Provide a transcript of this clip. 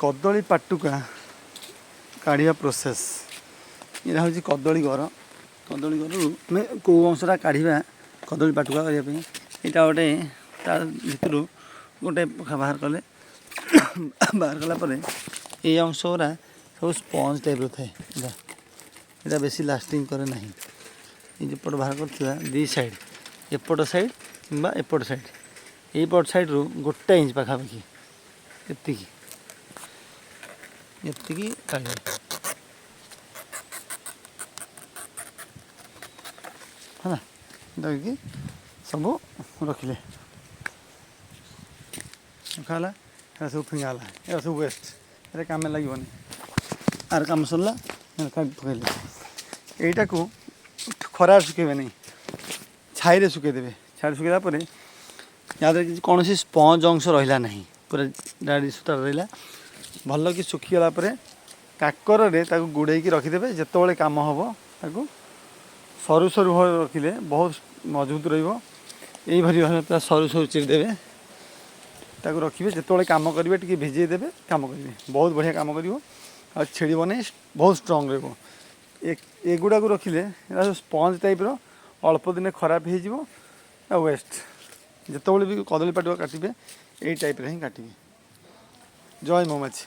कदली पाटुका काढ़ा प्रोसेस यहाँ हूँ कदली घर आम कौ अंशटा काढ़ा कदली पाटुका करने यहाँ गोटे भर गोटे बाहर कले बाहर कलापर ये अंश गुरा सब स्पंज टाइप थाए यहाँ बेसी लास्टिंग करे ना ये बाहर कर दी साइड एपट साइड कि एपट साइड यपट साइड रू गोटे इंच पाखापाखि एति काढ़े है ना सब रखिले रखाला सब फिंगाला ये सब वेस्ट ये कम लगे आर कम सरला पकड़े यटा को खरार सुखेबे नहीं छाई सुखेदेवे छाई सुखेला यहाँ कौन स्पंज अंश रहा ना पूरा डायरेक्ट सूता रहा भल कि सुखीगला काकर गुड़े रखिदे जिते कम हम ताको सरू सरू रखिले बहुत मजबूत रही भाव पूरा सरू सरू चिरदेवे ताको रखिए जिते कम करेंगे टी भिजेदेवे कम करेंगे बहुत बढ़िया कम कर छिड़ब नहीं बहुत स्ट्रंग रगुड़ा को रखिले स्पंज टाइप अल्प दिन खराब हो वेस्ट जिते भी कदली पाटुका काटे यही टाइप ही काटे जय मौमाछी।